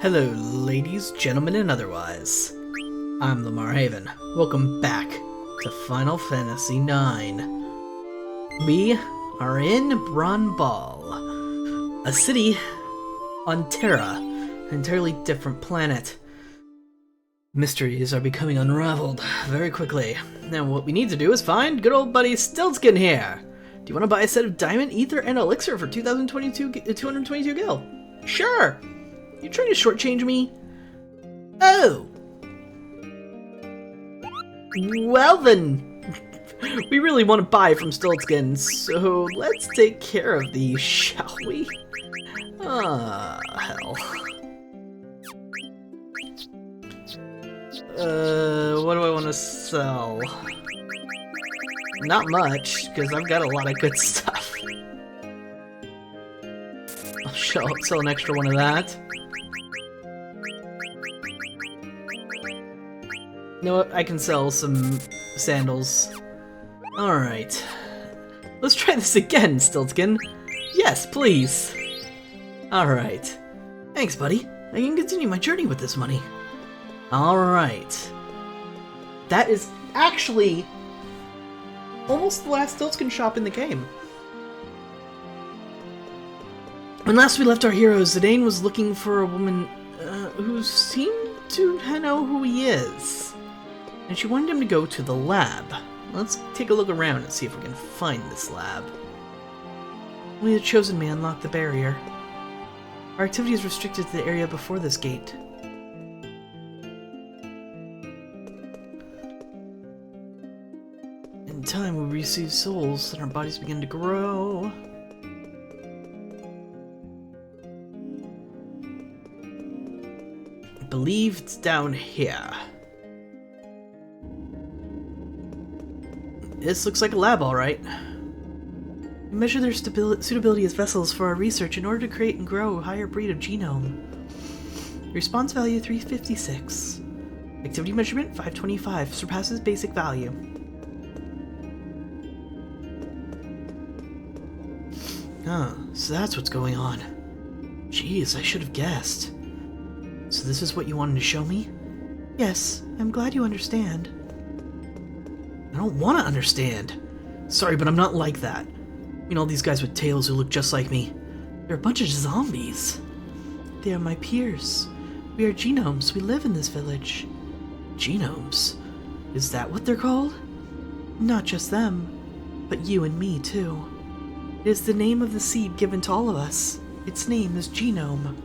Hello, ladies, gentlemen, and otherwise. I'm Lamar Haven. Welcome back to Final Fantasy IX. We are in Bron Bal, a city on Terra, an entirely different planet. Mysteries are becoming unraveled very quickly. Now what we need to do is find good old buddy Stiltzkin here. Do you want to buy a set of diamond, ether, and elixir for 222 gil? Sure! You trying to shortchange me? Oh! Well then, we really want to buy from Stiltzkin, so let's take care of these, shall we? Ah, hell. What do I want to sell? Not much, because I've got a lot of good stuff. I'll sell an extra one of that. You know what? I can sell some sandals. Alright. Let's try this again, Stiltzkin. Yes, please. Alright. Thanks, buddy. I can continue my journey with this money. Alright. That is actually almost the last Stiltzkin shop in the game. When last we left our heroes, Zidane was looking for a woman who seemed to know who he is. And she wanted him to go to the lab. Let's take a look around and see if we can find this lab. Only the chosen may unlock the barrier. Our activity is restricted to the area before this gate. In time, we receive souls, and our bodies begin to grow. I believe it's down here. This looks like a lab, alright. We measure their suitability as vessels for our research in order to create and grow a higher breed of genome. Response value 356. Activity measurement 525. Surpasses basic value. Huh, so that's what's going on. Jeez, I should have guessed. So this is what you wanted to show me? Yes, I'm glad you understand. I don't want to understand. Sorry, but I'm not like that. I mean, all these guys with tails who look just like me. They're a bunch of zombies. They are my peers. We are genomes. We live in this village. Genomes? Is that what they're called? Not just them, but you and me, too. It is the name of the seed given to all of us. Its name is Genome.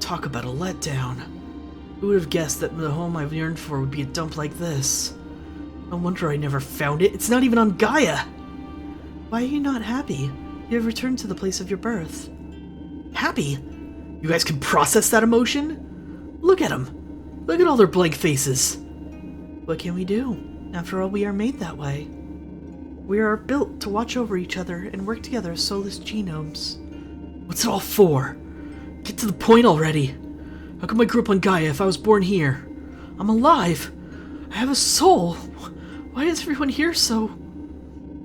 Talk about a letdown. Who would have guessed that the home I've yearned for would be a dump like this? No wonder I never found it. It's not even on Gaia! Why are you not happy? You have returned to the place of your birth. Happy? You guys can process that emotion? Look at them. Look at all their blank faces. What can we do? After all, we are made that way. We are built to watch over each other and work together as soulless genomes. What's it all for? Get to the point already. How come I grew up on Gaia if I was born here? I'm alive. I have a soul. Why is everyone here so...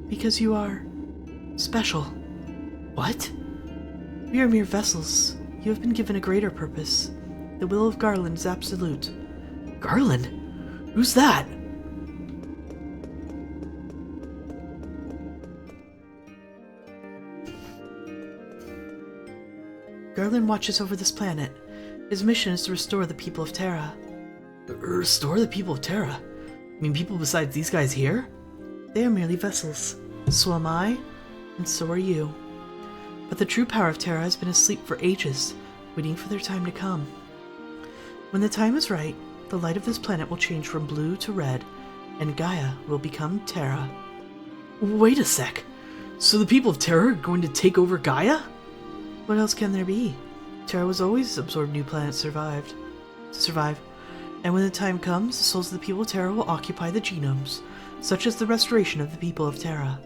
Because you are... special. What? We are mere vessels. You have been given a greater purpose. The will of Garland is absolute. Garland? Who's that? Garland watches over this planet. His mission is to restore the people of Terra. Restore the people of Terra? I mean, people besides these guys here? They are merely vessels. So am I, and so are you. But the true power of Terra has been asleep for ages, waiting for their time to come. When the time is right, the light of this planet will change from blue to red, and Gaia will become Terra. Wait a sec. So the people of Terra are going to take over Gaia? What else can there be? Terra was always absorbed new planets to survive. And when the time comes, the souls of the people of Terra will occupy the genomes, such as the restoration of the people of Terra.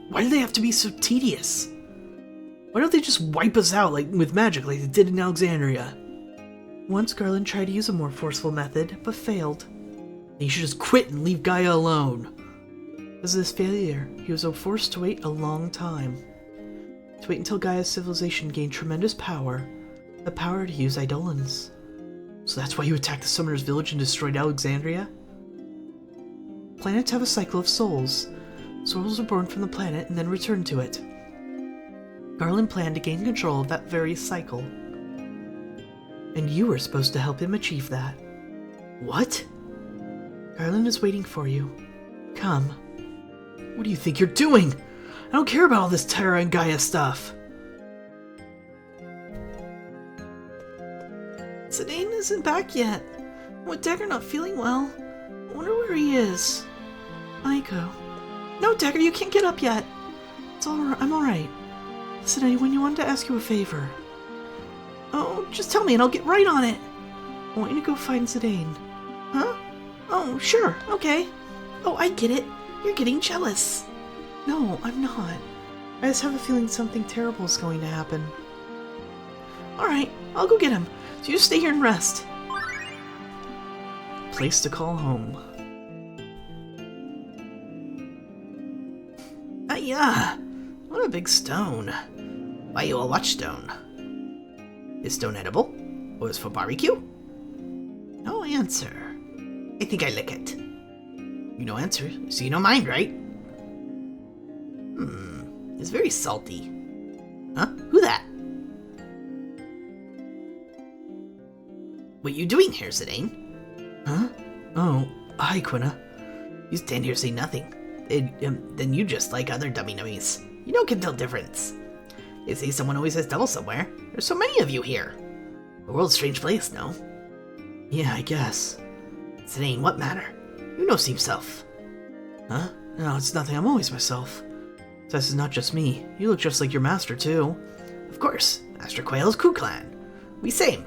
Why do they have to be so tedious? Why don't they just wipe us out with magic like they did in Alexandria? Once Garland tried to use a more forceful method, but failed. He should just quit and leave Gaia alone. Because of this failure, he was forced to wait a long time. To wait until Gaia's civilization gained tremendous power, The power to use Eidolons. So that's why you attacked the Summoner's Village and destroyed Alexandria? Planets have a cycle of souls. Souls are born from the planet and then return to it. Garland planned to gain control of that very cycle. And you were supposed to help him achieve that. What? Garland is waiting for you. Come. What do you think you're doing? I don't care about all this Terra and Gaia stuff. Zidane isn't back yet. With Dagger not feeling well, I wonder where he is. Aiko. No, Dagger, you can't get up yet. I'm alright. Listen, anyone, wanted to ask you a favor. Oh, just tell me and I'll get right on it. I want you to go find Zidane. Huh? Oh, sure, okay. Oh, I get it. You're getting jealous. No, I'm not. I just have a feeling something terrible is going to happen. Alright, I'll go get him. So you stay here and rest. Place to call home. Ah, what a big stone. Why you a watchstone? Is stone edible? Or is for barbecue? No answer. I think I lick it. You no answer, so you don't mind, right? It's very salty. Huh? Who that? What you doing here, Zidane? Huh? Oh, hi, Quina. You stand here say nothing. Then you just like other dummy nummies. You don't can tell difference. They say someone always has double somewhere. There's so many of you here. The world's a strange place, no? Yeah, I guess. Zidane, what matter? You know seem self. Huh? No, it's nothing. I'm always myself. This is not just me. You look just like your master, too. Of course. Master Quail's Ku Clan. We same.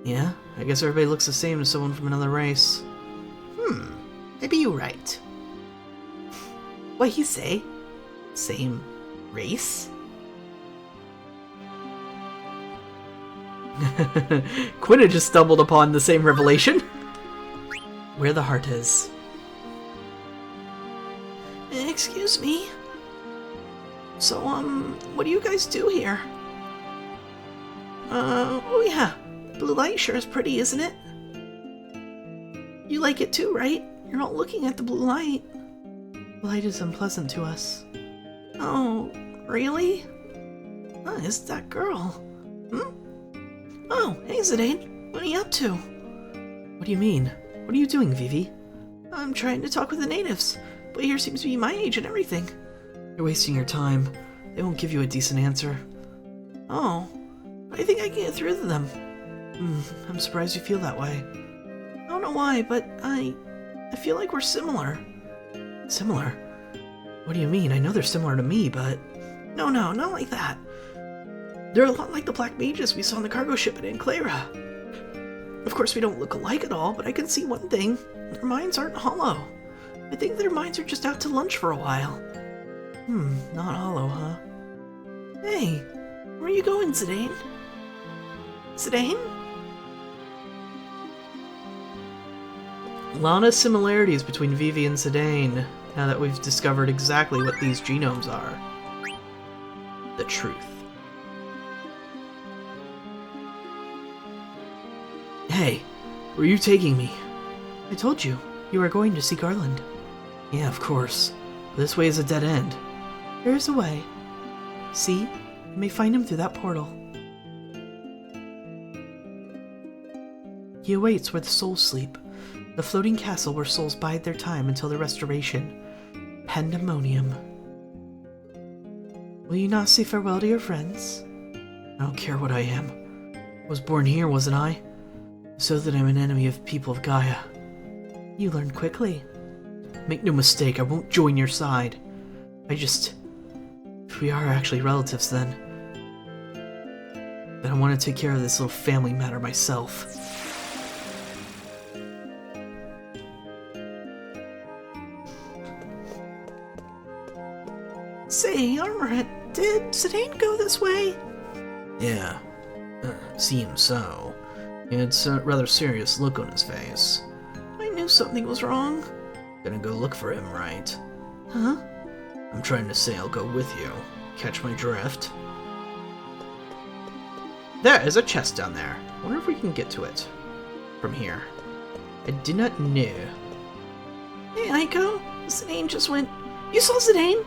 Yeah? I guess everybody looks the same to someone from another race. Maybe you're right. What he say? Same race? Quina just stumbled upon the same revelation. Where the heart is. Excuse me? So, what do you guys do here? Oh yeah. Blue light sure is pretty, isn't it? You like it too, right? You're not looking at the blue light. Light is unpleasant to us. Oh, really? Oh, it's that girl. Oh, hey Zidane. What are you up to? What do you mean? What are you doing, Vivi? I'm trying to talk with the natives, but here seems to be my age and everything. You're wasting your time. They won't give you a decent answer. Oh, I think I can get through to them. I'm surprised you feel that way. I don't know why, but I feel like we're similar. Similar? What do you mean? I know they're similar to me, but... No, not like that. They're a lot like the black mages we saw on the cargo ship at Anclara. Of course, we don't look alike at all, but I can see one thing. Their minds aren't hollow. I think their minds are just out to lunch for a while. Not hollow, huh? Hey, where are you going, Zidane? Zidane? A lot of similarities between Vivi and Zidane, now that we've discovered exactly what these genomes are. The truth. Hey, where are you taking me? I told you, you are going to see Garland. Yeah, of course. This way is a dead end. There is a way. See? You may find him through that portal. He awaits where the souls sleep. The floating castle where souls bide their time until the restoration. Pandemonium. Will you not say farewell to your friends? I don't care what I am. I was born here, wasn't I? So that I'm an enemy of people of Gaia. You learn quickly. Make no mistake, I won't join your side. If we are actually relatives then I want to take care of this little family matter myself. Say, Armorhead, did Zidane go this way? Yeah, seems so. He had a rather serious look on his face. I knew something was wrong. Gonna go look for him, right? Huh? I'm trying to say I'll go with you. Catch my drift? There is a chest down there. I wonder if we can get to it from here. I do not know. Hey, Aiko. Zidane just went... You saw Zidane?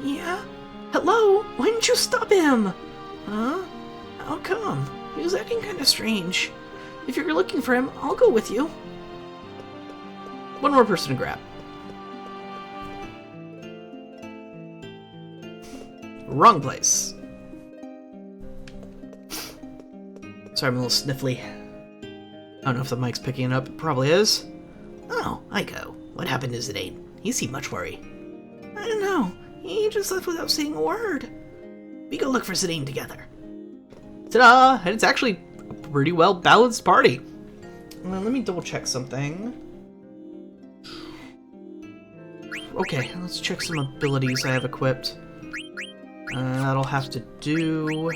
Yeah. Hello? Why didn't you stop him? Huh? How come? He was acting kind of strange. If you're looking for him, I'll go with you. One more person to grab. Wrong place. Sorry, I'm a little sniffly. I don't know if the mic's picking it up. It probably is. Oh, Aiko. What happened to Zidane? He seemed much worried. I don't know. He just left without saying a word. We go look for Zidane together. Ta-da! And it's actually a pretty well-balanced party. Let me double-check something. Okay, let's check some abilities I have equipped. That'll have to do...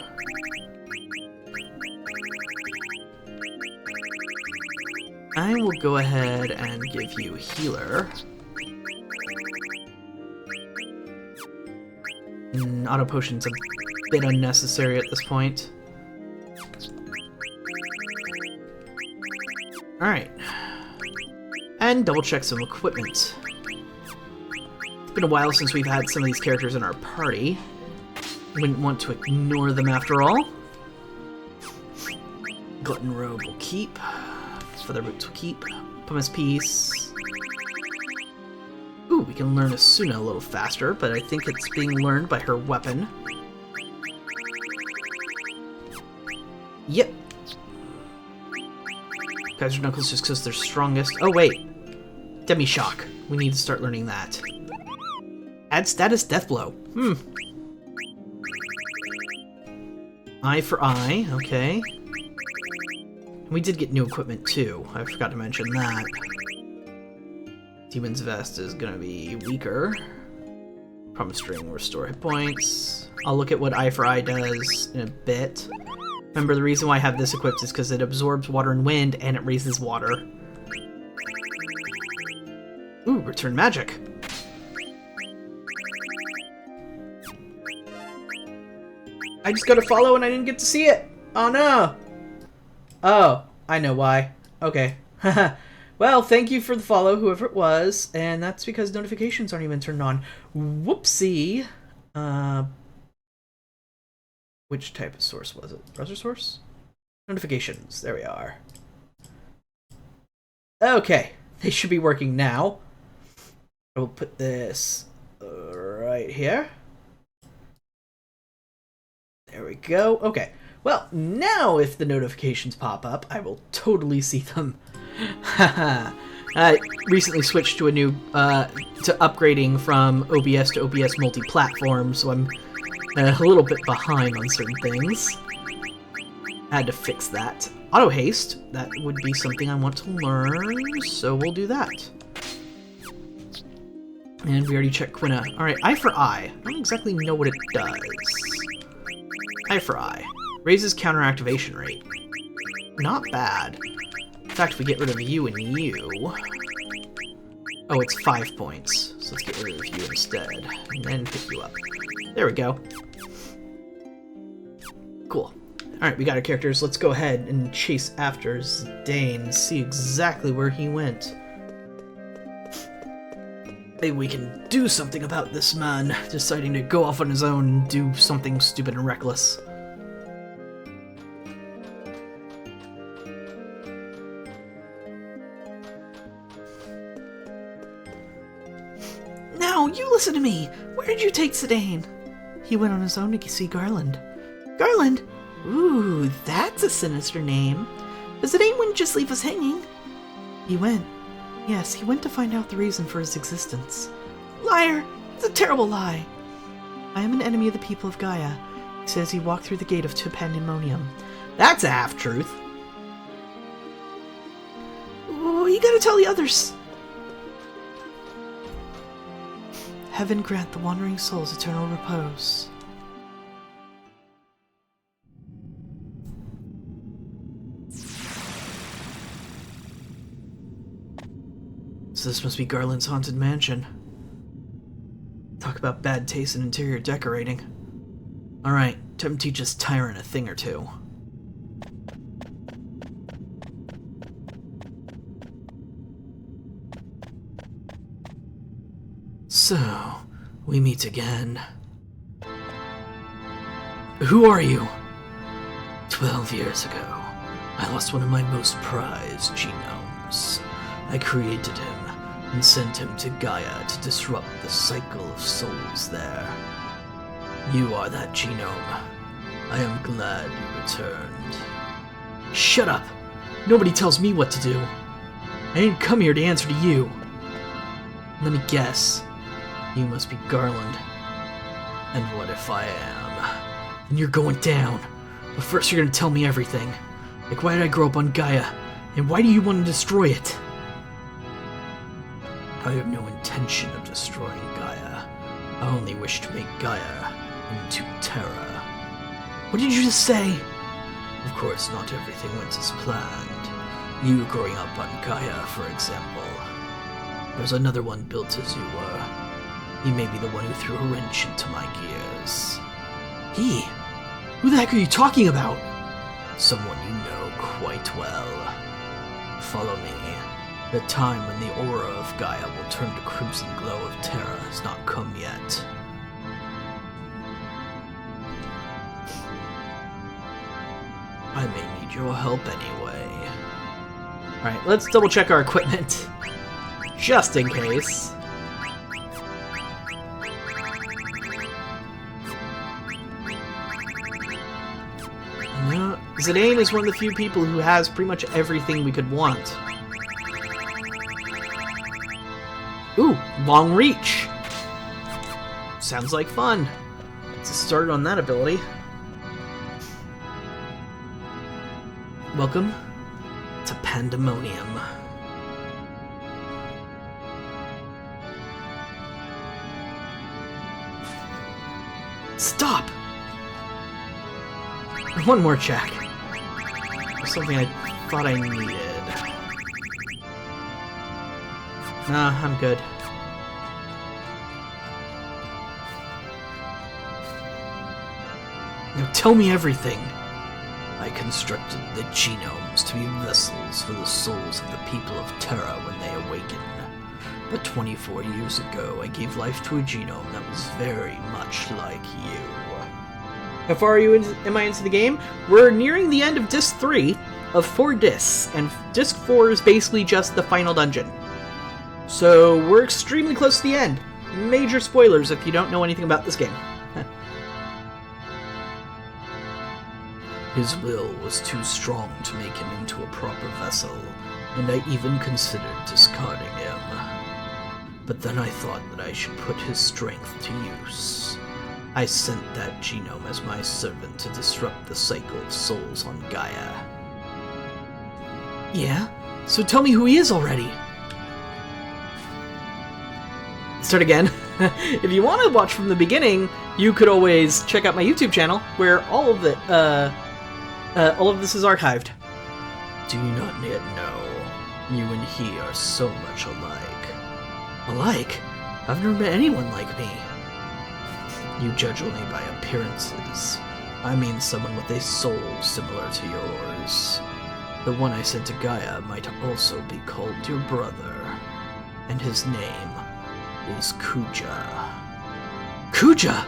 I will go ahead and give you Healer. Auto Potion's a bit unnecessary at this point. Alright. And double check some equipment. It's been a while since we've had some of these characters in our party. Wouldn't want to ignore them after all. Glutton Robe will keep. Feather Boots will keep. Pumice Piece. Ooh, we can learn Asuna a little faster, but I think it's being learned by her weapon. Yep. Kaiser Knuckles just because they're strongest. Oh, wait. Demi Shock. We need to start learning that. Add status Death Blow. Eye for Eye. Okay. We did get new equipment, too. I forgot to mention that. Demon's Vest is gonna be weaker. Promise Ring will restore hit points. I'll look at what Eye for Eye does in a bit. Remember, the reason why I have this equipped is because it absorbs water and wind, and it raises water. Ooh, Return Magic. I just got a follow and I didn't get to see it! Oh no! Oh, I know why. Okay. Well, thank you for the follow, whoever it was, and that's because notifications aren't even turned on. Whoopsie. Which type of source was it? Browser source? Notifications. There we are. Okay. They should be working now. I will put this right here. There we go. Okay. Well, now if the notifications pop up, I will totally see them. I recently switched to a new, to upgrading from OBS to OBS multi-platform, so I'm a little bit behind on certain things. I had to fix that. Auto haste, that would be something I want to learn, so we'll do that. And we already checked Quina. Alright, Eye for Eye. I don't exactly know what it does. Eye for Eye. Raises counter activation rate. Not bad. In fact, if we get rid of you and you... Oh, it's 5 points. So let's get rid of you instead. And then pick you up. There we go. Cool. Alright, we got our characters. Let's go ahead and chase after Zidane. See exactly where he went. Maybe we can do something about this man deciding to go off on his own and do something stupid and reckless. Now, you listen to me! Where did you take Zidane? He went on his own to see Garland. Garland? Ooh, that's a sinister name. But Zidane wouldn't just leave us hanging. He went. Yes, he went to find out the reason for his existence. Liar! It's a terrible lie! I am an enemy of the people of Gaia. He says he walked through the gate of Pandemonium. That's a half-truth. Oh, you gotta tell the others! Heaven grant the wandering souls eternal repose. So this must be Garland's haunted mansion. Talk about bad taste in interior decorating. Alright, Time to teach this tyrant a thing or two. So, we meet again. Who are you? 12 years ago, I lost one of my most prized genomes. I created him and sent him to Gaia to disrupt the cycle of souls there. You are that genome. I am glad you returned. Shut up! Nobody tells me what to do. I didn't come here to answer to you. Let me guess. You must be Garland. And what if I am? Then you're going down. But first you're gonna tell me everything. Like, why did I grow up on Gaia? And why do you want to destroy it? I have no intention of destroying Gaia. I only wish to make Gaia into Terra. What did you just say? Of course, not everything went as planned. You growing up on Gaia, for example. There's another one built as you were. He may be the one who threw a wrench into my gears. He? Who the heck are you talking about? Someone you know quite well. Follow me. The time when the aura of Gaia will turn to crimson glow of Terra has not come yet. I may need your help anyway. Alright, let's double check our equipment. Just in case. No, Zidane is one of the few people who has pretty much everything we could want. Ooh, long reach. Sounds like fun. Let's get started on that ability. Welcome to Pandemonium. Stop! One more check. Something I thought I needed. Nah, I'm good. Now tell me everything. I constructed the genomes to be vessels for the souls of the people of Terra when they awaken. But 24 years ago, I gave life to a genome that was very much like you. How far am I into the game? We're nearing the end of Disc 3 of 4 discs, and Disc 4 is basically just the final dungeon. So we're extremely close to the end. Major spoilers if you don't know anything about this game. His will was too strong to make him into a proper vessel, and I even considered discarding him. But then I thought that I should put his strength to use. I sent that genome as my servant to disrupt the cycle of souls on Gaia. Yeah? So tell me who he is already! Start again. If you want to watch from the beginning, you could always check out my YouTube channel, where all of this is archived. Do you not yet know? You and he are so much alike. Alike? I've never met anyone like me. You judge only by appearances. I mean someone with a soul similar to yours. The one I sent to Gaia might also be called your brother. And his name is Kuja. Kuja?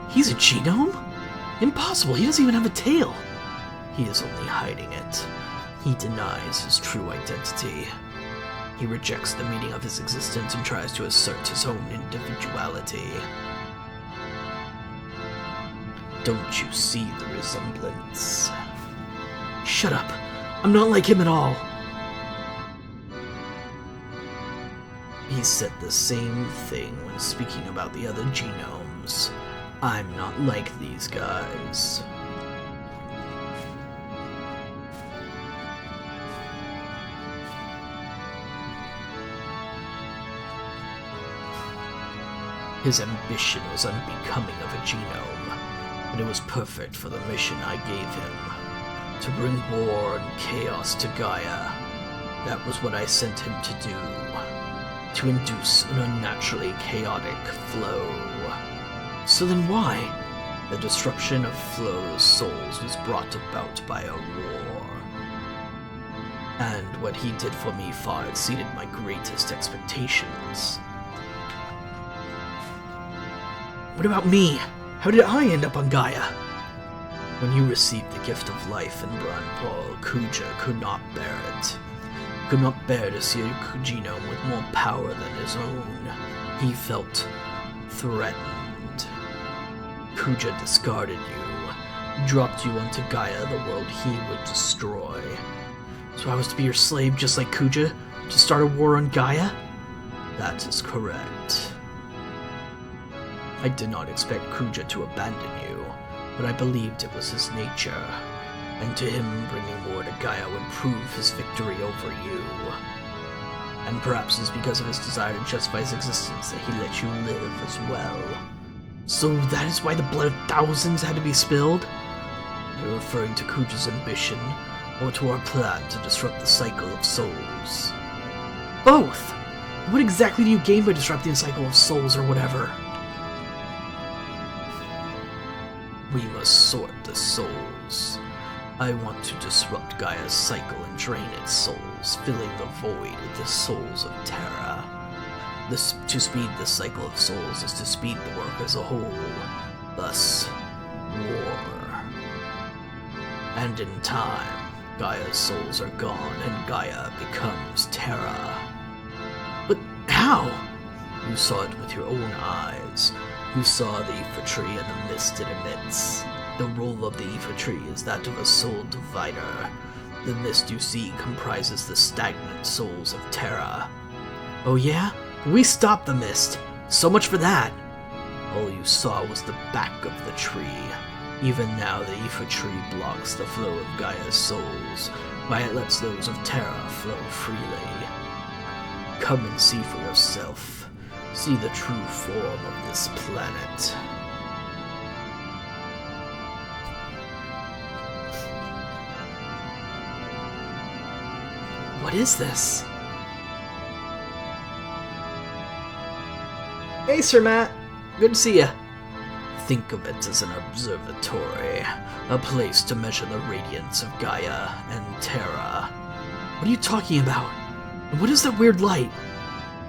He's a genome? Impossible, he doesn't even have a tail. He is only hiding it. He denies his true identity. He rejects the meaning of his existence and tries to assert his own individuality. Don't you see the resemblance? Shut up. I'm not like him at all. He said the same thing when speaking about the other genomes. I'm not like these guys. His ambition was unbecoming of a genome, but it was perfect for the mission I gave him. To bring war and chaos to Gaia. That was what I sent him to do. To induce an unnaturally chaotic flow. So then why? The disruption of Flo's souls was brought about by a war. And what he did for me far exceeded my greatest expectations. What about me? How did I end up on Gaia? When you received the gift of life in Branpol, Kuja could not bear it. Could not bear to see a genome with more power than his own. He felt threatened. Kuja discarded you, dropped you onto Gaia, the world he would destroy. So I was to be your slave just like Kuja, to start a war on Gaia? That is correct. I did not expect Kuja to abandon you, but I believed it was his nature, and to him bringing war to Gaia would prove his victory over you. And perhaps it's because of his desire to justify his existence that he let you live as well. So that is why the blood of thousands had to be spilled? Are you referring to Kuja's ambition, or to our plan to disrupt the cycle of souls? Both! What exactly do you gain by disrupting the cycle of souls or whatever? We must sort the souls. I want to disrupt Gaia's cycle and drain its souls, filling the void with the souls of Terra. To speed the cycle of souls is to speed the work as a whole, thus, war. And in time, Gaia's souls are gone and Gaia becomes Terra. But how? You saw it with your own eyes. You saw the Aether Tree and the mist it emits. The role of the Aether Tree is that of a soul divider. The mist you see comprises the stagnant souls of Terra. Oh yeah? We stopped the mist. So much for that. All you saw was the back of the tree. Even now the Aether Tree blocks the flow of Gaia's souls, while it lets those of Terra flow freely. Come and see for yourself. See the true form of this planet. What is this? Hey, Sir Matt. Good to see ya. Think of it as an observatory, a place to measure the radiance of Gaia and Terra. What are you talking about? And what is that weird light?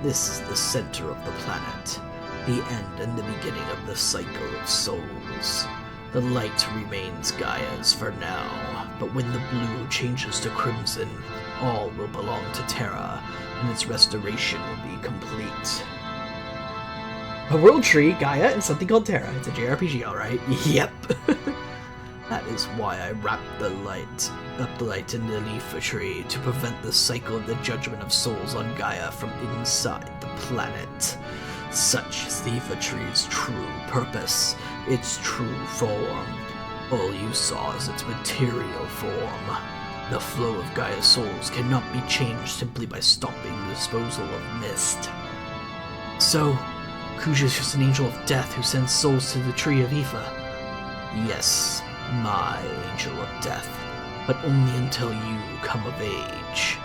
This is the center of the planet, the end and the beginning of the cycle of souls. The light remains Gaia's for now, but when the blue changes to crimson, all will belong to Terra, and its restoration will be complete. A world tree, Gaia, and something called Terra. It's a JRPG, alright? Yep. That is why I wrapped the light in the Aether Tree, to prevent the cycle of the judgment of souls on Gaia from inside the planet. Such is the Aether Tree's true purpose, its true form. All you saw is its material form. The flow of Gaia's souls cannot be changed simply by stopping the disposal of mist. So, Kuja is just an angel of death who sends souls to the Tree of Aether. Yes, my angel of death, but only until you come of age.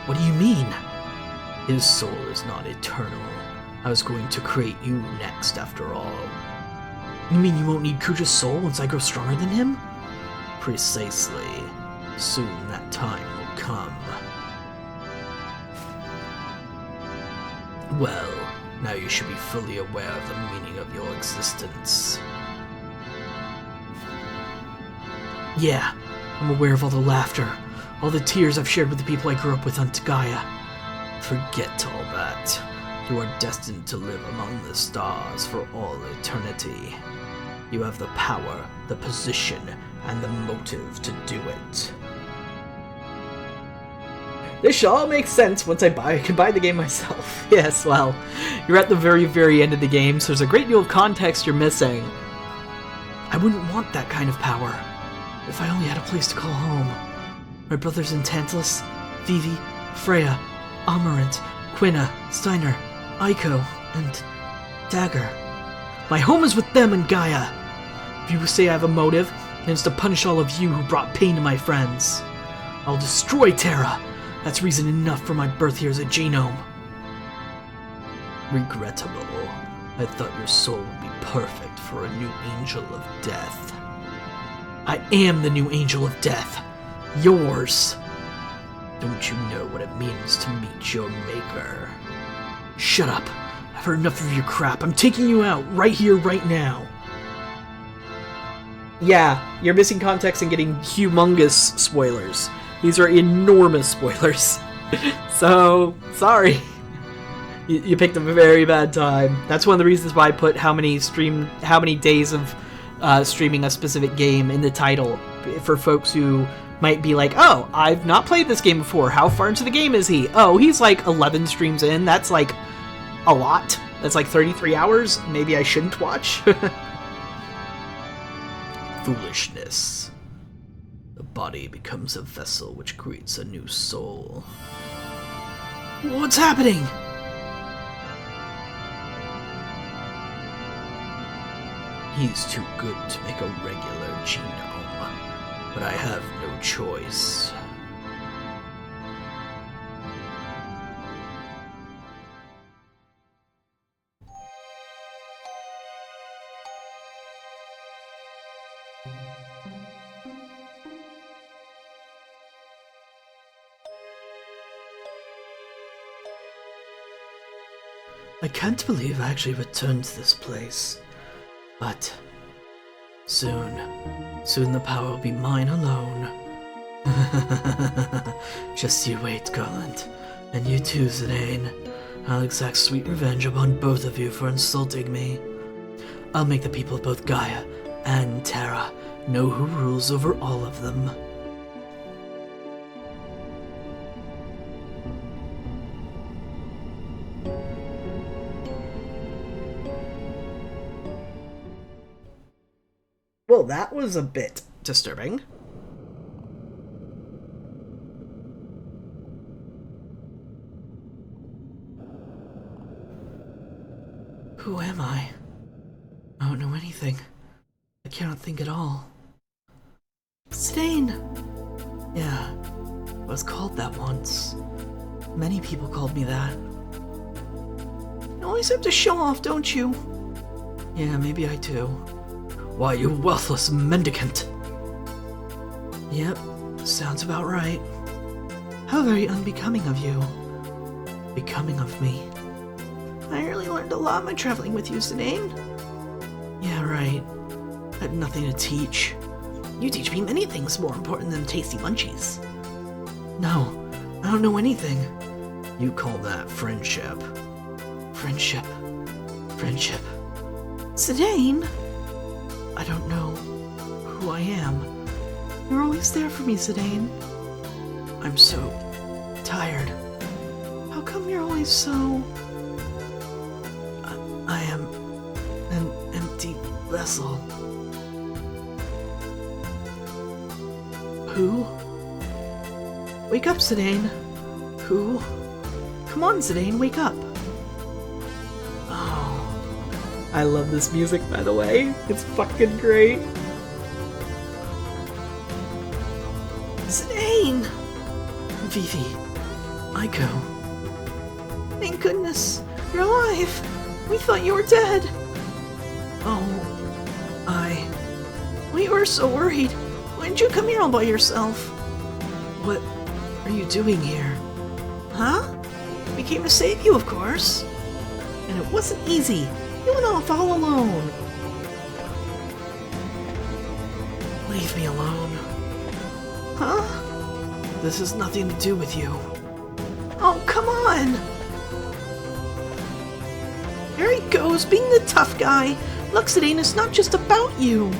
What do you mean? His soul is not eternal. I was going to create you next, after all. You mean you won't need Kuja's soul once I grow stronger than him? Precisely. Soon that time will come. Well, now you should be fully aware of the meaning of your existence. Yeah, I'm aware of all the laughter, all the tears I've shared with the people I grew up with on Gaia. Forget all that. You are destined to live among the stars for all eternity. You have the power, the position, and the motive to do it. This should all make sense once I can buy the game myself. Yes, well, you're at the very, very end of the game, so there's a great deal of context you're missing. I wouldn't want that kind of power. If I only had a place to call home. My brothers in Tantalus, Vivi, Freya, Amarant, Quina, Steiner, Aiko, and Dagger. My home is with them in Gaia. If you say I have a motive, then it's to punish all of you who brought pain to my friends. I'll destroy Terra. That's reason enough for my birth here as a genome. Regrettable. I thought your soul would be perfect for a new angel of death. I am the new angel of death. Yours. Don't you know what it means to meet your maker? Shut up. I've heard enough of your crap. I'm taking you out right here, right now. Yeah, you're missing context and getting humongous spoilers. These are enormous spoilers. So, sorry. You picked a very bad time. That's one of the reasons why I put how many days of streaming a specific game in the title, for folks who might be like, oh, I've not played this game before. How far into the game is he? Oh, he's like 11 streams in. That's like a lot. That's like 33 hours. Maybe I shouldn't watch. Foolishness. The body becomes a vessel which creates a new soul. What's happening? He's too good to make a regular genome, but I have no choice. I can't believe I actually returned to this place. But soon the power will be mine alone. Just you wait, Garland. And you too, Zidane. I'll exact sweet revenge upon both of you for insulting me. I'll make the people of both Gaia and Terra know who rules over all of them. Well, that was a bit disturbing. Who am I? I don't know anything. I cannot think at all. Zidane! Yeah, I was called that once. Many people called me that. You always have to show off, don't you? Yeah, maybe I do. Why, you worthless mendicant! Yep, sounds about right. How very unbecoming of you. Becoming of me. I really learned a lot by traveling with you, Zidane. Yeah, right. I had nothing to teach. You teach me many things more important than tasty munchies. No, I don't know anything. You call that friendship. Friendship. Friendship. Zidane! I don't know who I am. You're always there for me, Zidane. I'm so tired. How come you're always so... I am an empty vessel. Who? Wake up, Zidane. Who? Come on, Zidane, wake up. I love this music, by the way. It's fucking great. Zidane! Vivi. Aiko. Thank goodness. You're alive. We thought you were dead. Oh. We were so worried. Why didn't you come here all by yourself? What are you doing here? Huh? We came to save you, of course. And it wasn't easy. You went off all alone. Leave me alone. Huh? This has nothing to do with you. Oh, come on! There he goes, being the tough guy. Look, Zidane, it's not just about you.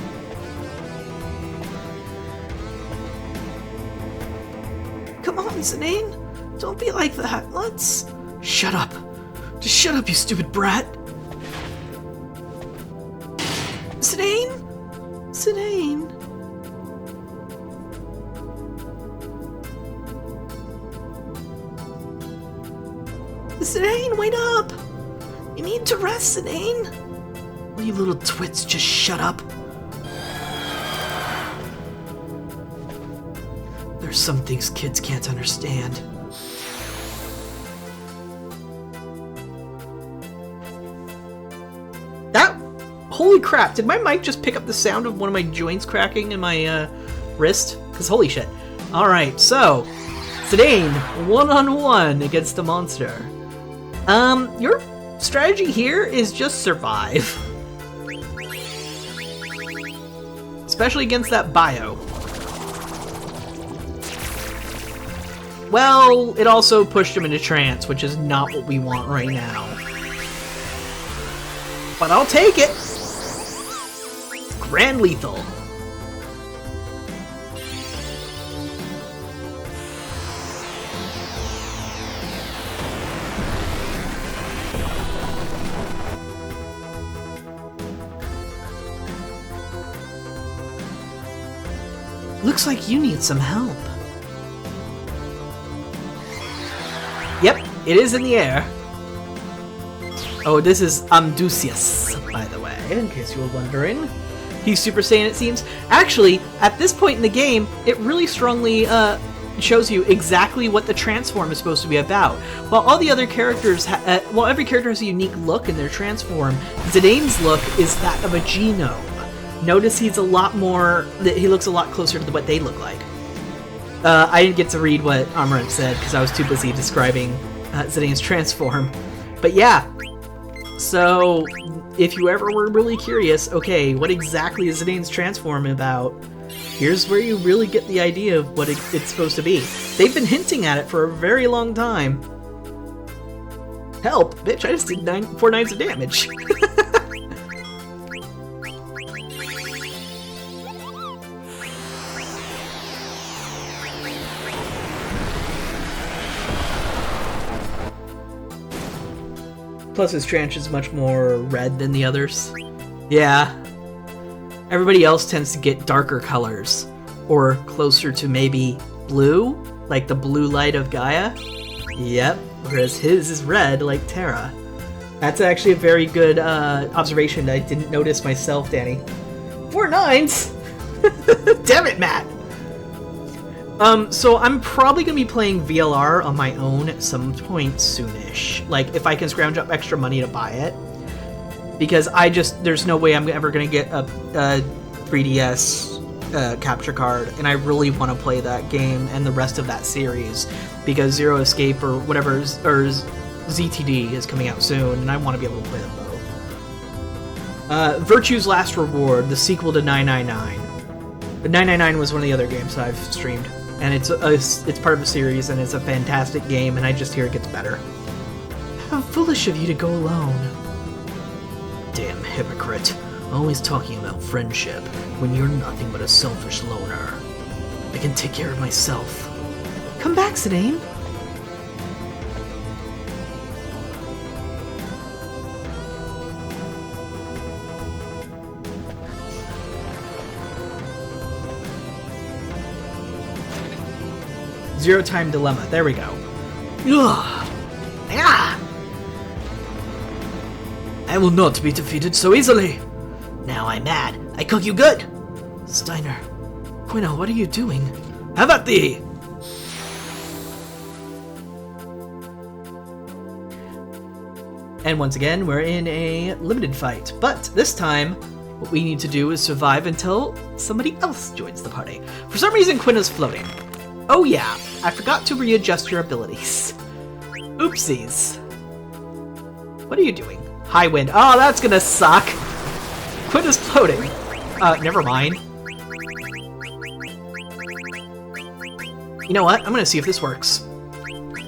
Come on, Zidane. Don't be like that. Let's... Shut up. Just shut up, you stupid brat. Zidane? Zidane? Zidane, wait up! You need to rest, Zidane! Will you little twits just shut up? There's some things kids can't understand. holy crap, did my mic just pick up the sound of one of my joints cracking in my wrist? Because holy shit. Alright, so, Zidane, one-on-one against a monster. Your strategy here is just survive. Especially against that bio. Well, it also pushed him into trance, which is not what we want right now. But I'll take it! Grand Lethal. Looks like you need some help. Yep, it is in the air. Oh, this is Amdusias, by the way, in case you were wondering. He's Super Saiyan, it seems. Actually, at this point in the game, it really strongly shows you exactly what the transform is supposed to be about. While all the other characters, while every character has a unique look in their transform, Zidane's look is that of a genome. Notice he's a lot more, he looks a lot closer to what they look like. I didn't get to read what Amaranth said because I was too busy describing Zidane's transform. But yeah, so if you ever were really curious, okay, what exactly is Zidane's transform about? Here's where you really get the idea of what it's supposed to be. They've been hinting at it for a very long time. Help, bitch, I just did 4 9s of damage. Plus his trance is much more red than the others. Yeah. Everybody else tends to get darker colors. Or closer to maybe blue? Like the blue light of Gaia? Yep. Whereas his is red like Terra. That's actually a very good observation that I didn't notice myself, Danny. 4 9s? Damn it, Matt! So I'm probably going to be playing VLR on my own at some point soonish. Like, if I can scrounge up extra money to buy it. Because there's no way I'm ever going to get a 3DS capture card. And I really want to play that game and the rest of that series. Because Zero Escape or whatever, or ZTD is coming out soon. And I want to be able to play them both. Virtue's Last Reward, the sequel to 999. But 999 was one of the other games that I've streamed. And it's part of a series, and it's a fantastic game, and I just hear it gets better. How foolish of you to go alone. Damn hypocrite. Always talking about friendship, when you're nothing but a selfish loner. I can take care of myself. Come back, Zidane. Zero Time Dilemma. There we go. Ugh. Ah. I will not be defeated so easily. Now I'm mad. I cook you good. Steiner. Quina, what are you doing? Have at thee! And once again, we're in a limited fight. But this time, what we need to do is survive until somebody else joins the party. For some reason, Quina's floating. Oh yeah, I forgot to readjust your abilities. Oopsies. What are you doing? High wind. Oh, that's gonna suck. Quina's floating. Never mind. You know what? I'm gonna see if this works.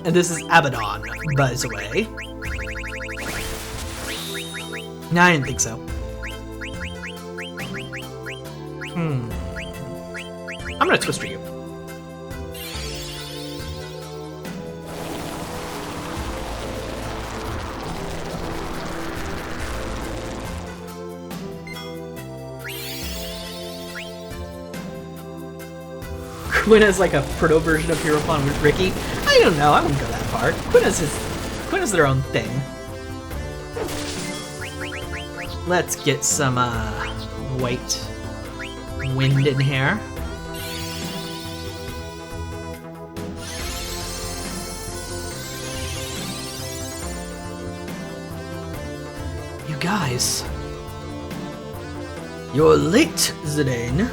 And this is Abaddon, by the way. No, I didn't think so. I'm gonna twister you. Quina's like a proto version of Hero Pawn with Ricky. I don't know, I wouldn't go that far. Quina's their own thing. Let's get some white wind in here. You guys. You're late, Zidane.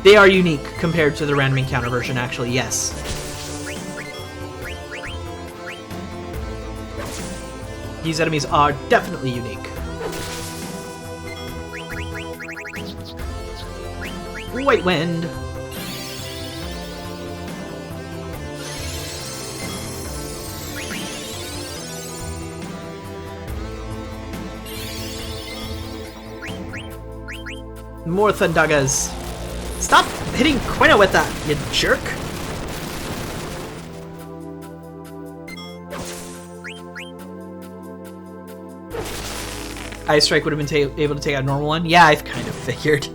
They are unique compared to the random encounter version, actually, yes. These enemies are definitely unique. White Wind. More Thundagas. Stop hitting Quina with that, you jerk! Ice Strike would have been able to take out a normal one? Yeah, I've kind of figured.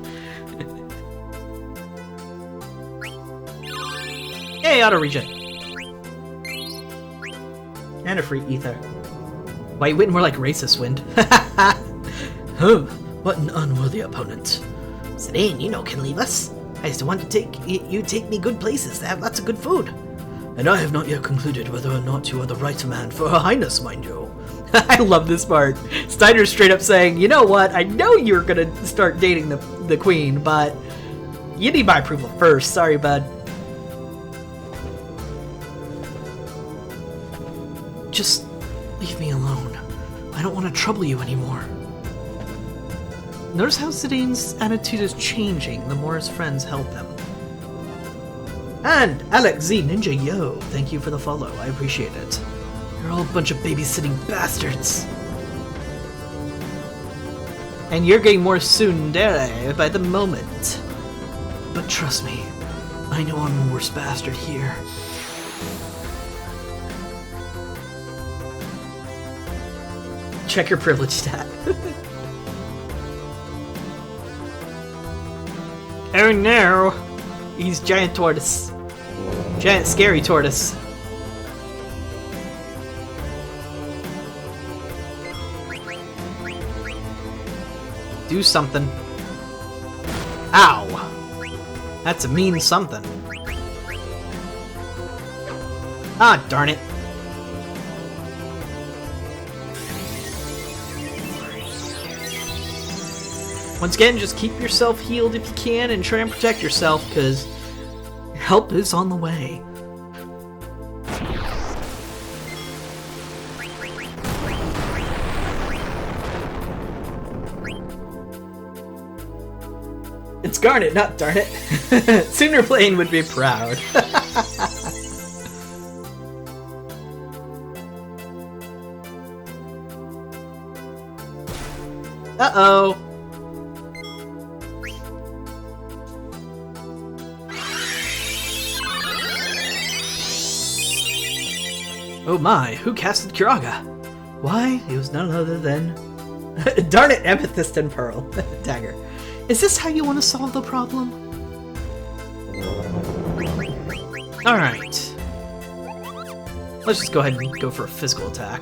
Yay, auto regen. And a free ether. White Wind more like racist wind. Huh, what an unworthy opponent. Zidane, you know, can leave us. I used to want to take me good places to have lots of good food. And I have not yet concluded whether or not you are the right man for Her Highness, mind you. I love this part. Steiner's straight up saying, you know what, I know you're gonna start dating the queen, but you need my approval first. Sorry, bud. Just leave me alone. I don't want to trouble you anymore. Notice how Zidane's attitude is changing the more his friends help him. And Alex Z Ninja Yo, thank you for the follow. I appreciate it. You're all a bunch of babysitting bastards. And you're getting more tsundere by the moment. But trust me, I know I'm the worst bastard here. Check your privilege stat. Oh no! He's giant tortoise. Giant scary tortoise. Do something. Ow! That's a mean something. Ah, darn it. Once again, just keep yourself healed if you can and try and protect yourself, because help is on the way. It's Garnet, not darn it. Sooner Plane would be proud. Uh-oh. Oh my, who casted Curaga? Why, it was none other than... Darn it, Amethyst and Pearl. Dagger. Is this how you want to solve the problem? Alright. Let's just go ahead and go for a physical attack.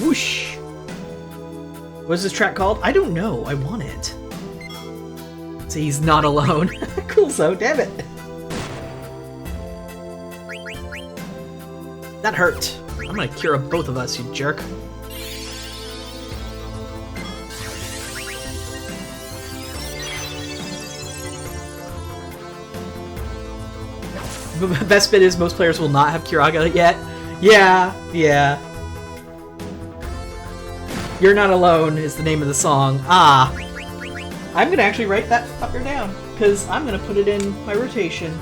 Whoosh! What is this track called? I don't know, I want it. So he's not alone. Cool, so damn it. That hurt. I'm gonna cure up both of us, you jerk. The best bit is most players will not have Curaga yet. Yeah. You're Not Alone is the name of the song. Ah. I'm gonna actually write that fucker down, because I'm gonna put it in my rotation.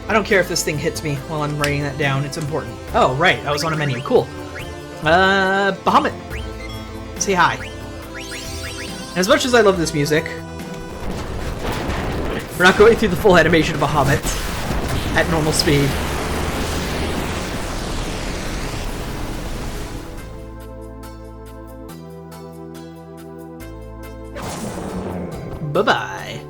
I don't care if this thing hits me while I'm writing that down, it's important. Oh, right, I was on a menu, cool. Bahamut. Say hi. As much as I love this music, we're not going through the full animation of Bahamut at normal speed. Bye-bye.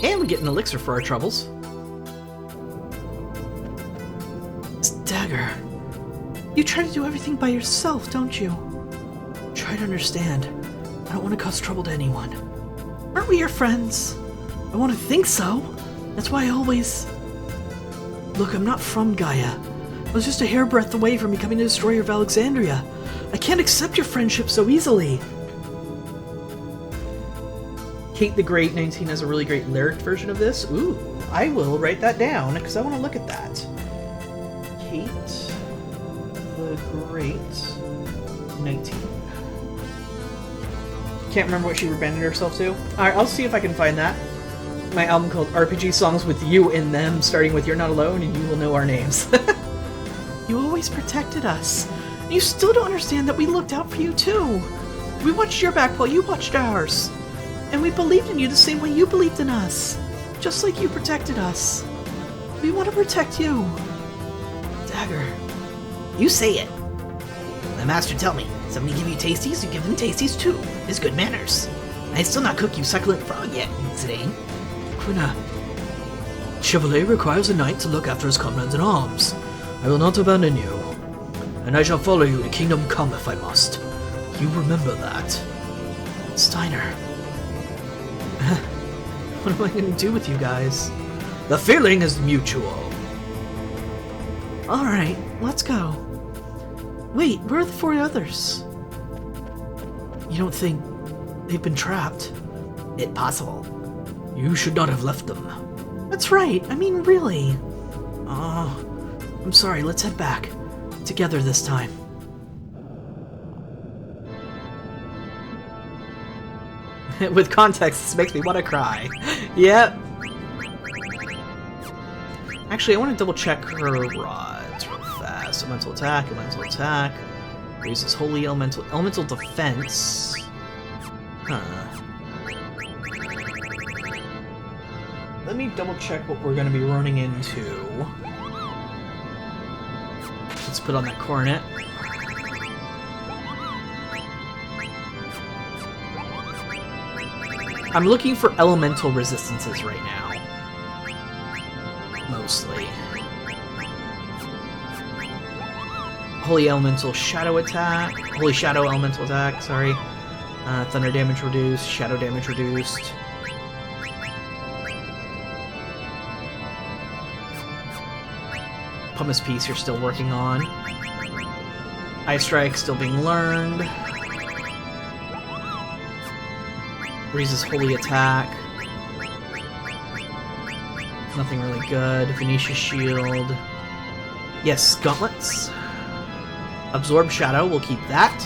And we get an elixir for our troubles. Dagger, you try to do everything by yourself, don't you? Try to understand. I don't want to cause trouble to anyone. Aren't we your friends? I want to think so. That's why I always... Look, I'm not from Gaia. I was just a hairbreadth away from becoming the destroyer of Alexandria. I can't accept your friendship so easily. Kate the Great 19 has a really great lyric version of this. Ooh, I will write that down because I want to look at that. Kate the Great 19. Can't remember what she rebranded herself to. Alright, I'll see if I can find that. My album called RPG Songs with You in them, starting with You're Not Alone and You Will Know Our Names. You always protected us. You still don't understand that we looked out for you too. We watched your back while you watched ours. And we believed in you the same way you believed in us. Just like you protected us. We want to protect you. Dagger. You say it. My master tell me, somebody give you tasties, you give them tasties too. It's good manners. I still not cook you succulent frog yet, Zidane. Quina. Chevalier requires a knight to look after his comrades in arms. I will not abandon you. And I shall follow you to Kingdom Come if I must. You remember that. Steiner. What am I going to do with you guys? The feeling is mutual. Alright, let's go. Wait, where are the 4 others? You don't think they've been trapped? It's possible. You should not have left them. That's right, I mean really. I'm sorry, let's head back. Together this time. With context, this makes me want to cry. Yep. Actually, I want to double check her rods real fast. Elemental attack, raises holy elemental defense. Huh. Let me double check what we're going to be running into. Let's put on that coronet. I'm looking for elemental resistances right now. Mostly. Holy Elemental Shadow Attack. Holy Shadow Elemental Attack, sorry. Thunder damage reduced, Shadow damage reduced. Pumice Piece you're still working on. Ice Strike still being learned. Raises Holy Attack. Nothing really good. Venetia Shield. Yes, Gauntlets. Absorb Shadow, we'll keep that.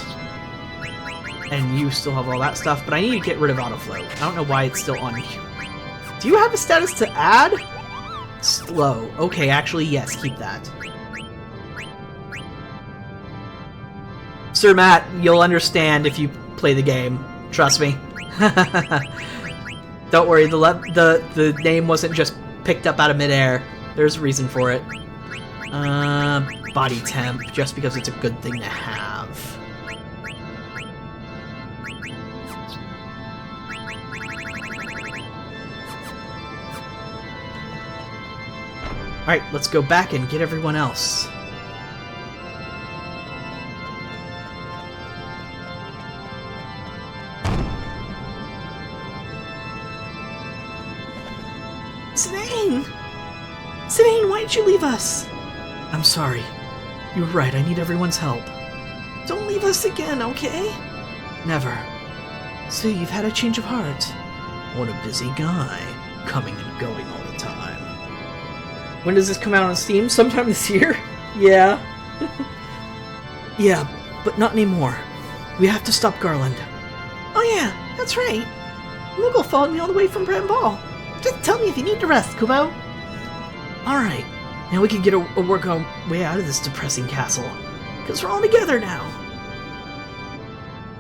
And you still have all that stuff, but I need to get rid of Autofloat. I don't know why it's still on you. Do you have a status to add? Slow. Okay, actually, yes, keep that. Sir Matt, you'll understand if you play the game. Trust me. Don't worry, the name wasn't just picked up out of midair. There's a reason for it. Body temp, just because it's a good thing to have. Alright, let's go back and get everyone else. Zidane! Zidane, why did you leave us? I'm sorry. You were right, I need everyone's help. Don't leave us again, okay? Never. So you've had a change of heart. What a busy guy. Coming and going all the time. When does this come out on Steam? Sometime this year? Yeah. Yeah, but not anymore. We have to stop Garland. Oh yeah, that's right. Moogle followed me all the way from Bram Ball. Just tell me if you need to rest, Kubo. Alright, now we can work our way out of this depressing castle. Because we're all together now.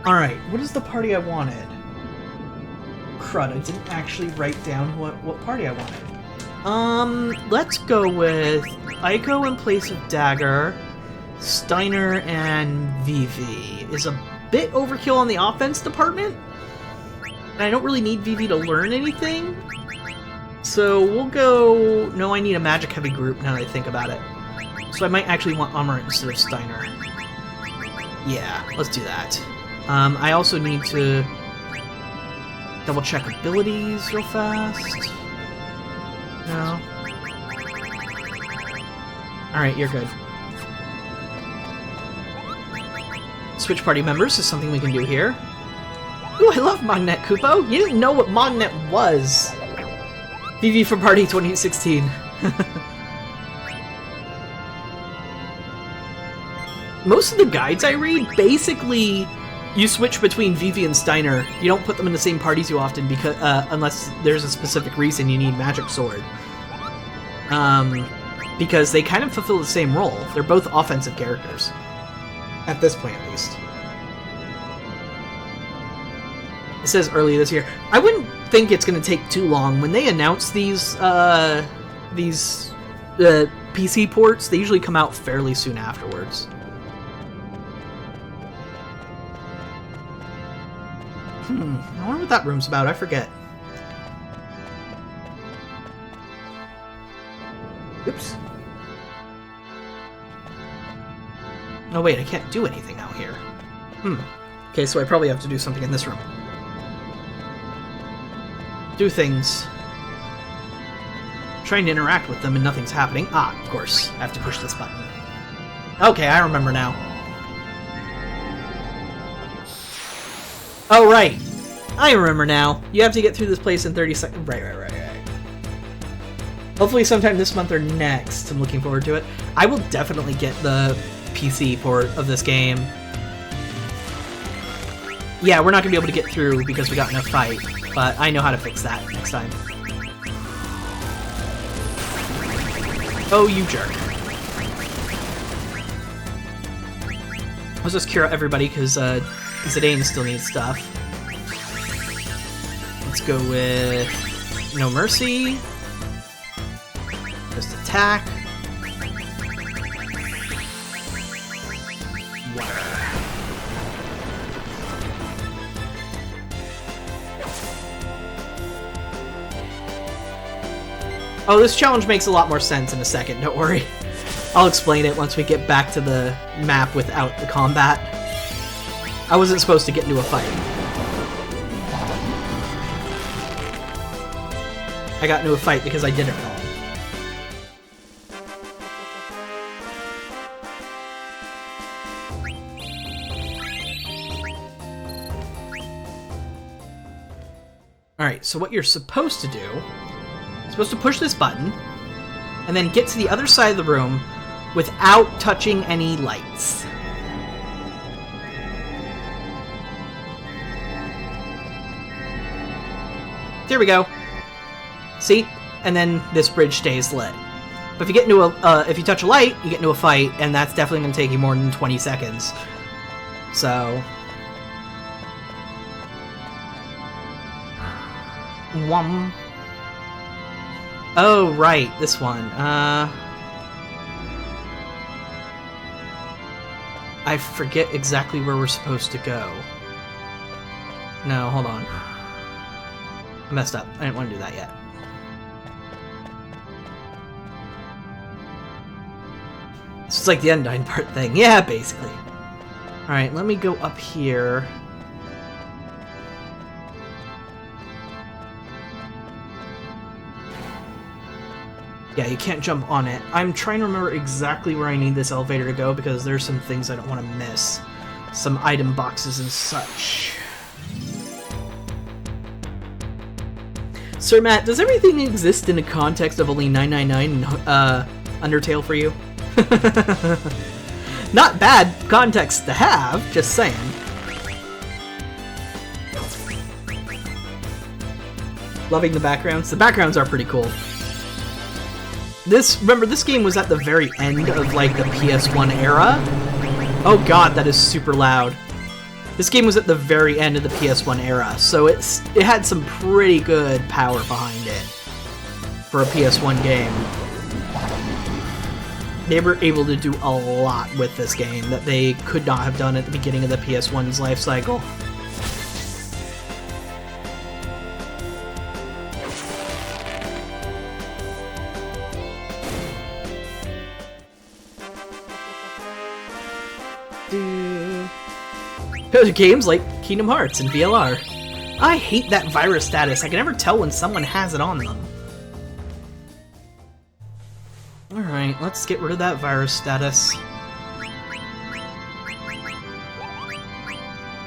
Alright, what is the party I wanted? Crud, I didn't actually write down what party I wanted. Let's go with Aiko in place of Dagger, Steiner and Vivi. Is a bit overkill on the offense department. And I don't really need Vivi to learn anything. So we'll go... No, I need a magic-heavy group now that I think about it. So I might actually want Armor instead of Steiner. Yeah, let's do that. I also need to Double check abilities real fast. No. Alright, you're good. Switch party members is something we can do here. Ooh, I love Mognet, Kupo! You didn't know what Mognet was! VV for Party 2016. Most of the guides I read, basically, you switch between Vivi and Steiner. You don't put them in the same parties too often because unless there's a specific reason you need Magic Sword. Because they kind of fulfill the same role. They're both offensive characters. At this point, at least. It says early this year. I wouldn't think it's going to take too long. When they announce these PC ports, they usually come out fairly soon afterwards. I wonder what that room's about. I forget. Oops. Oh wait, I can't do anything out here. Okay, so I probably have to do something in this room. Do things. Trying to interact with them and nothing's happening. Ah, of course. I have to push this button. Okay, I remember now. Oh, right. I remember now. You have to get through this place in 30 seconds. Right. Hopefully sometime this month or next. I'm looking forward to it. I will definitely get the PC port of this game. Yeah, we're not going to be able to get through because we got in a fight, but I know how to fix that next time. Oh, you jerk. Let's just cure everybody because Zidane still needs stuff. Let's go with No Mercy. Just attack. Oh, this challenge makes a lot more sense in a second, don't worry. I'll explain it once we get back to the map without the combat. I wasn't supposed to get into a fight. I got into a fight because I did it wrong. Alright, so what you're supposed to do... supposed to push this button, and then get to the other side of the room without touching any lights. There we go. See? And then this bridge stays lit. But if you get into a, if you touch a light, you get into a fight, and that's definitely going to take you more than 20 seconds. So... Wham. Oh, right, this one. I forget exactly where we're supposed to go. No, hold on. I messed up. I didn't want to do that yet. This is like the Undyne part thing. Yeah, basically. Alright, let me go up here. Yeah, you can't jump on it. I'm trying to remember exactly where I need this elevator to go because there's some things I don't want to miss. Some item boxes and such. Sir Matt, does everything exist in a context of only 999 Undertale for you? Not bad context to have, just saying. Loving the backgrounds. The backgrounds are pretty cool. Remember, this game was at the very end of, like, the PS1 era. Oh god, that is super loud. This game was at the very end of the PS1 era, so it had some pretty good power behind it for a PS1 game. They were able to do a lot with this game that they could not have done at the beginning of the PS1's life cycle. Games like Kingdom Hearts and VLR. I hate that virus status. I can never tell when someone has it on them. Alright, let's get rid of that virus status.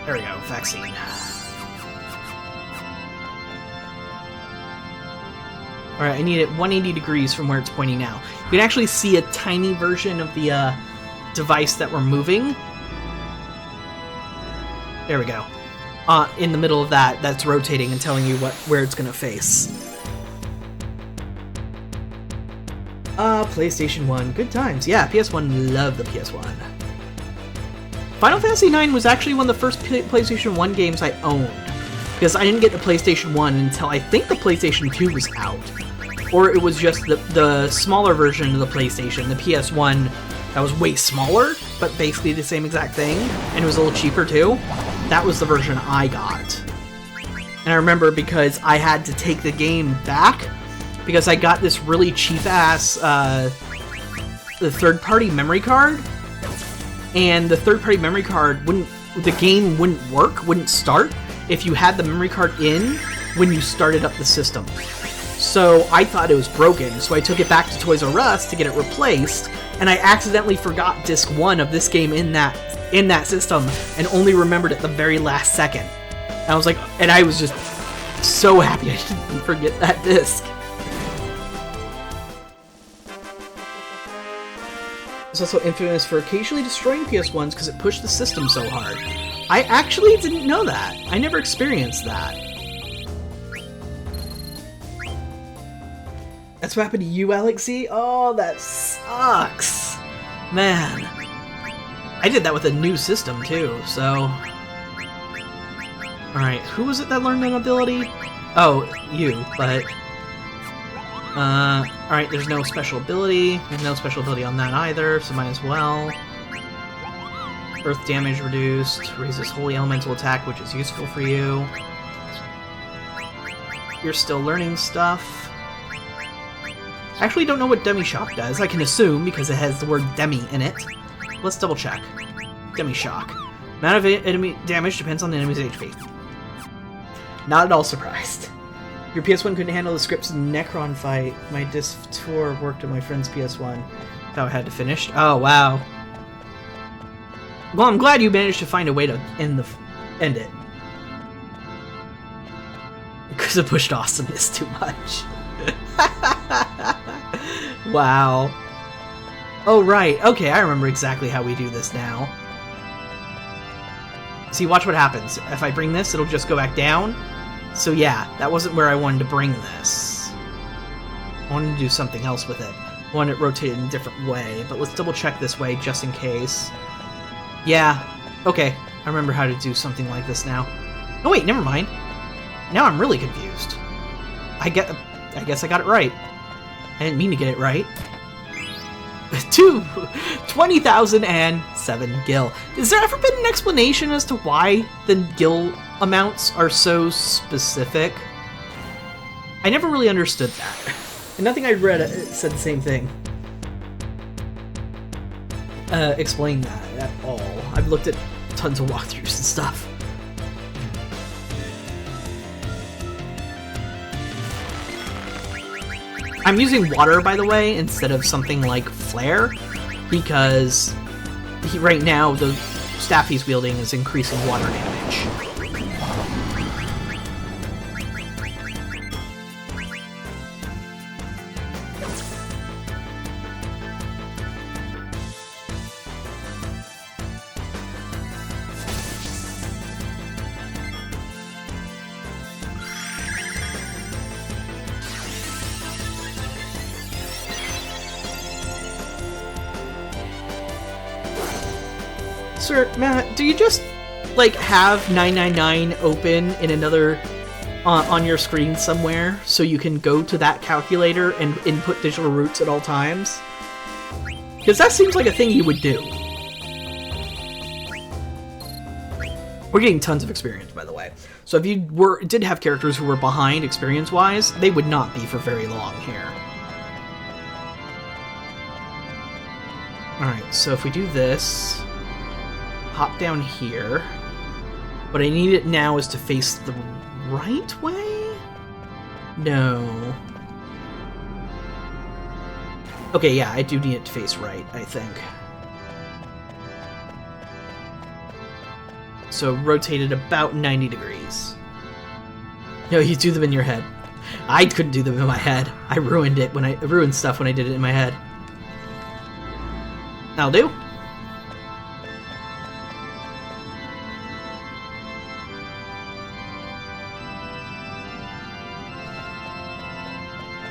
There we go, vaccine. Alright, I need it 180 degrees from where it's pointing now. You can actually see a tiny version of the device that we're moving. There we go. In the middle of that, that's rotating and telling you where it's gonna face. PlayStation 1, good times. Yeah, PS1, love the PS1. Final Fantasy IX was actually one of the first PlayStation 1 games I owned, because I didn't get the PlayStation 1 until I think the PlayStation 2 was out. Or it was just the smaller version of the PlayStation, the PS1, that was way smaller, but basically the same exact thing, and it was a little cheaper too. That was the version I got. And I remember because I had to take the game back, because I got this really cheap-ass the third-party memory card, and the third-party memory card the game wouldn't work, wouldn't start, if you had the memory card in when you started up the system. So I thought it was broken, so I took it back to Toys R Us to get it replaced, and I accidentally forgot disc 1 of this game in that system, and only remembered it the very last second. And I was like, and I was just so happy I didn't forget that disc. It's also infamous for occasionally destroying PS1s because it pushed the system so hard. I actually didn't know that. I never experienced that. That's what happened to you, Alexi? Oh, that sucks. Man. I did that with a new system, too, so... Alright, who was it that learned an ability? Oh, you, but... Alright, there's no special ability. There's no special ability on that either, so might as well. Earth damage reduced. Raises holy elemental attack, which is useful for you. You're still learning stuff. I actually don't know what Demi Shock does. I can assume, because it has the word Demi in it. Let's double check. Demi Shock. Amount of enemy damage depends on the enemy's HP. Not at all surprised. Your PS1 couldn't handle the Scripps Necron fight. My disc tour worked on my friend's PS1. How I had to finish. Oh, wow. Well, I'm glad you managed to find a way to end it. Because it pushed awesomeness too much. Wow. Oh, right. Okay, I remember exactly how we do this now. See, watch what happens. If I bring this, it'll just go back down. So yeah, that wasn't where I wanted to bring this. I wanted to do something else with it. I wanted it rotated in a different way, but let's double check this way just in case. Yeah, okay. I remember how to do something like this now. Oh wait, never mind. Now I'm really confused. I guess I got it right. I didn't mean to get it right. 20,007 gil. Has there ever been an explanation as to why the gil amounts are so specific? I never really understood that. And nothing I read said the same thing. Explain that at all. I've looked at tons of walkthroughs and stuff. I'm using water, by the way, instead of something like flare, because right now the staff he's wielding is increasing water damage. Sir, Matt, do you just, like, have 999 open in another, on your screen somewhere, so you can go to that calculator and input digital roots at all times? Because that seems like a thing you would do. We're getting tons of experience, by the way. So if you did have characters who were behind experience-wise, they would not be for very long here. Alright, so if we do this... hop down here. What I need it now is to face the right way? No. Okay, yeah, I do need it to face right, I think. So rotate it about 90 degrees. No, you do them in your head. I couldn't do them in my head. I ruined stuff when I did it in my head. That'll do.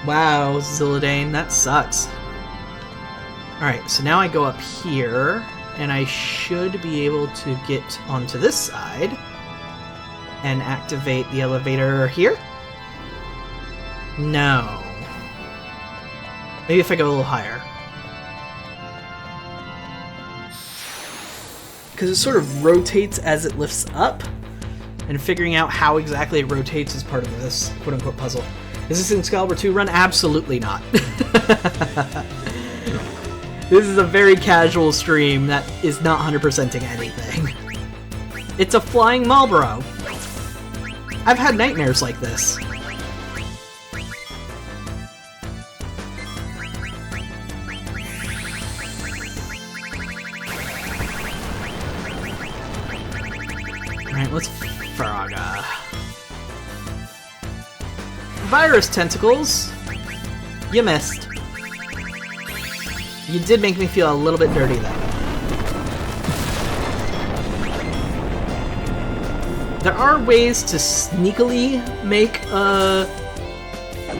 Wow, Zilladane, that sucks. Alright, so now I go up here, and I should be able to get onto this side and activate the elevator here? No. Maybe if I go a little higher. Because it sort of rotates as it lifts up, and figuring out how exactly it rotates is part of this quote-unquote puzzle. Is this an Excalibur 2 run? Absolutely not. This is a very casual stream that is not 100%ing anything. It's a flying Marlboro. I've had nightmares like this. Alright, let's Faraga. Virus tentacles. You missed. You did make me feel a little bit dirty, though. There are ways to sneakily make an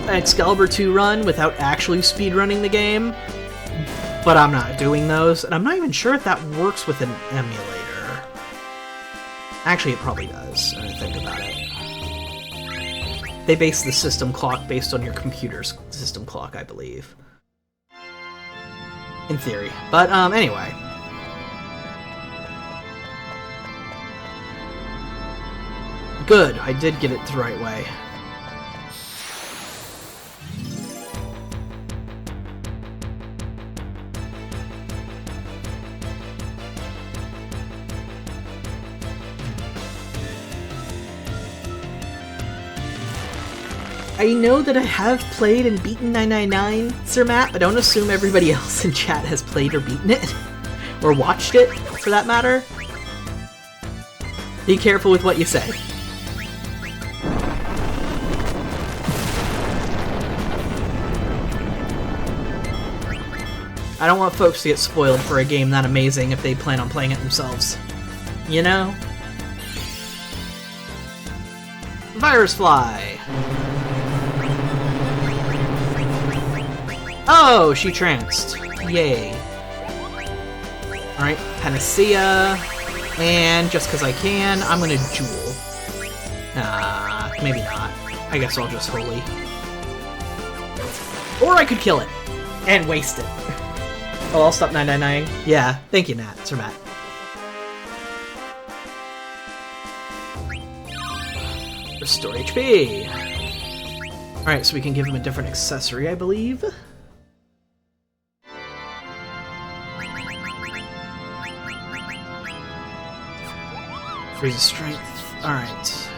Excalibur 2 run without actually speedrunning the game, but I'm not doing those, and I'm not even sure if that works with an emulator. Actually, it probably does, when I think about it. They base the system clock based on your computer's system clock, I believe. In theory. But, anyway. Good, I did get it the right way. I know that I have played and beaten 999, Sir Matt, but don't assume everybody else in chat has played or beaten it. Or watched it, for that matter. Be careful with what you say. I don't want folks to get spoiled for a game that amazing if they plan on playing it themselves. You know? Virus Fly! Oh, she tranced. Yay. Alright, Panacea. And just because I can, I'm gonna Jewel. Maybe not. I guess I'll just Holy. Or I could kill it. And waste it. Oh, I'll stop 999. Yeah, thank you, Nat. Sir Matt. Restore HP. Alright, so we can give him a different accessory, I believe. Freeze of Strength. Alright.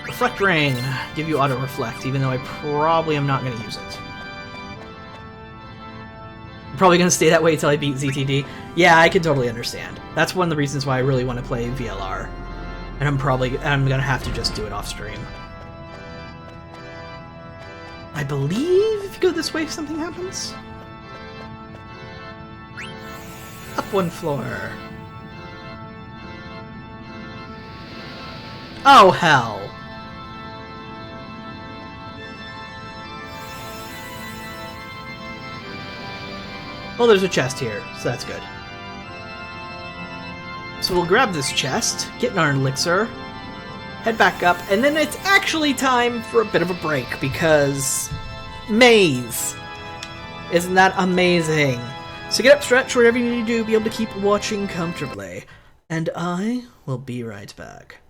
Reflect Ring. Give you Auto Reflect, even though I probably am not going to use it. I'm probably going to stay that way until I beat ZTD. Yeah, I can totally understand. That's one of the reasons why I really want to play VLR. And I'm going to have to just do it off stream. I believe if you go this way, something happens. Up one floor. Oh, hell. Well, there's a chest here, so that's good. So we'll grab this chest, get our elixir, head back up, and then it's actually time for a bit of a break, because... maze! Isn't that amazing? So get up, stretch, whatever you need to do, be able to keep watching comfortably. And I will be right back.